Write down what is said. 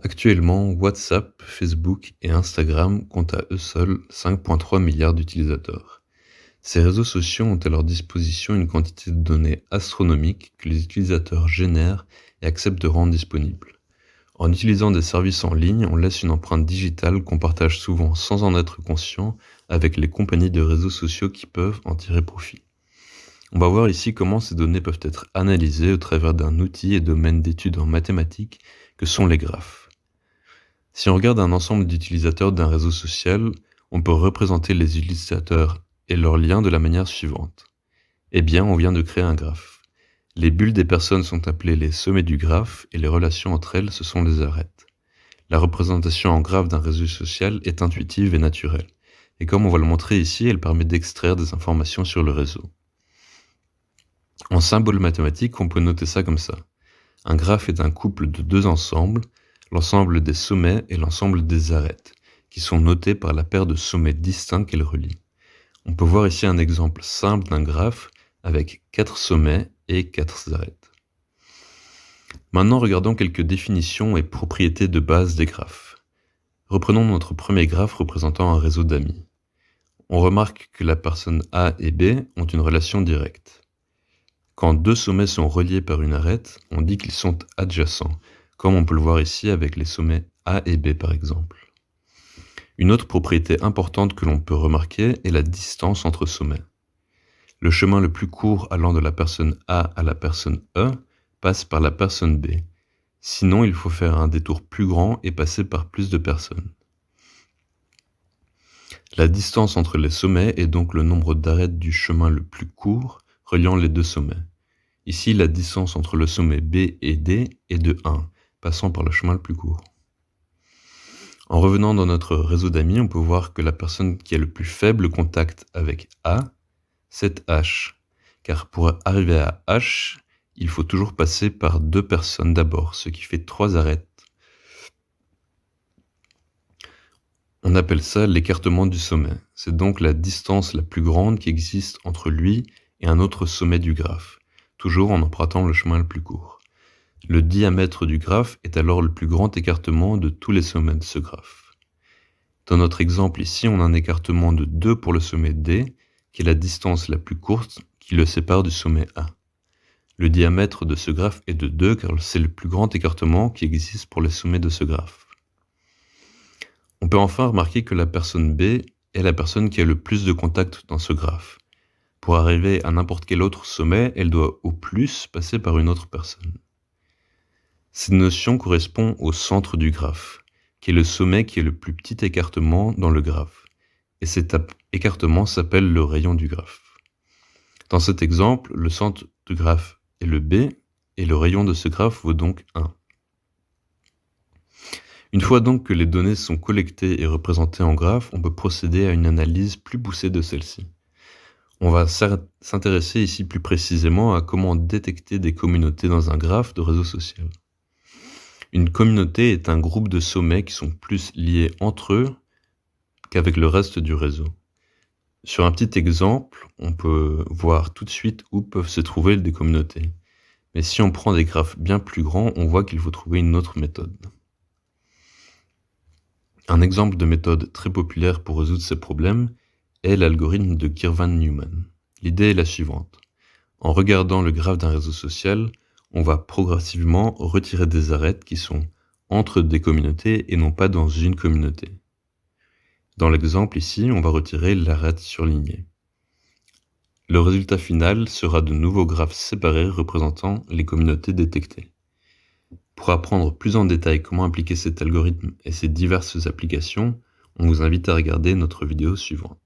Actuellement, WhatsApp, Facebook et Instagram comptent à eux seuls 5,3 milliards d'utilisateurs. Ces réseaux sociaux ont à leur disposition une quantité de données astronomiques que les utilisateurs génèrent et acceptent de rendre disponibles. En utilisant des services en ligne, on laisse une empreinte digitale qu'on partage souvent sans en être conscient avec les compagnies de réseaux sociaux qui peuvent en tirer profit. On va voir ici comment ces données peuvent être analysées au travers d'un outil et domaine d'études en mathématiques que sont les graphes. Si on regarde un ensemble d'utilisateurs d'un réseau social, on peut représenter les utilisateurs et leurs liens de la manière suivante. Eh bien, on vient de créer un graphe. Les bulles des personnes sont appelées les sommets du graphe et les relations entre elles, ce sont les arêtes. La représentation en graphe d'un réseau social est intuitive et naturelle. Et comme on va le montrer ici, elle permet d'extraire des informations sur le réseau. En symbole mathématique, on peut noter ça comme ça. Un graphe est un couple de deux ensembles, l'ensemble des sommets et l'ensemble des arêtes, qui sont notés par la paire de sommets distincts qu'elles relient. On peut voir ici un exemple simple d'un graphe avec 4 sommets et 4 arêtes. Maintenant, regardons quelques définitions et propriétés de base des graphes. Reprenons notre premier graphe représentant un réseau d'amis. On remarque que la personne A et B ont une relation directe. Quand deux sommets sont reliés par une arête, on dit qu'ils sont adjacents, comme on peut le voir ici avec les sommets A et B par exemple. Une autre propriété importante que l'on peut remarquer est la distance entre sommets. Le chemin le plus court allant de la personne A à la personne E passe par la personne B. Sinon, il faut faire un détour plus grand et passer par plus de personnes. La distance entre les sommets est donc le nombre d'arêtes du chemin le plus court reliant les deux sommets. Ici, la distance entre le sommet B et D est de 1, passant par le chemin le plus court. En revenant dans notre réseau d'amis, on peut voir que la personne qui a le plus faible contact avec A, c'est H. Car pour arriver à H, il faut toujours passer par deux personnes d'abord, ce qui fait 3 arêtes. On appelle ça l'écartement du sommet. C'est donc la distance la plus grande qui existe entre lui et un autre sommet du graphe, toujours en empruntant le chemin le plus court. Le diamètre du graphe est alors le plus grand écartement de tous les sommets de ce graphe. Dans notre exemple ici, on a un écartement de 2 pour le sommet D, qui est la distance la plus courte qui le sépare du sommet A. Le diamètre de ce graphe est de 2 car c'est le plus grand écartement qui existe pour les sommets de ce graphe. On peut enfin remarquer que la personne B est la personne qui a le plus de contacts dans ce graphe. Pour arriver à n'importe quel autre sommet, elle doit au plus passer par une autre personne. Cette notion correspond au centre du graphe, qui est le sommet qui est le plus petit écartement dans le graphe. Et cet écartement s'appelle le rayon du graphe. Dans cet exemple, le centre du graphe est le B, et le rayon de ce graphe vaut donc 1. Une fois donc que les données sont collectées et représentées en graphe, on peut procéder à une analyse plus poussée de celle-ci. On va s'intéresser ici plus précisément à comment détecter des communautés dans un graphe de réseau social. Une communauté est un groupe de sommets qui sont plus liés entre eux qu'avec le reste du réseau. Sur un petit exemple, on peut voir tout de suite où peuvent se trouver des communautés. Mais si on prend des graphes bien plus grands, on voit qu'il faut trouver une autre méthode. Un exemple de méthode très populaire pour résoudre ces problèmes est l'algorithme de Girvan-Newman. L'idée est la suivante. En regardant le graphe d'un réseau social, on va progressivement retirer des arêtes qui sont entre des communautés et non pas dans une communauté. Dans l'exemple ici, on va retirer l'arête surlignée. Le résultat final sera de nouveaux graphes séparés représentant les communautés détectées. Pour apprendre plus en détail comment appliquer cet algorithme et ses diverses applications, on vous invite à regarder notre vidéo suivante.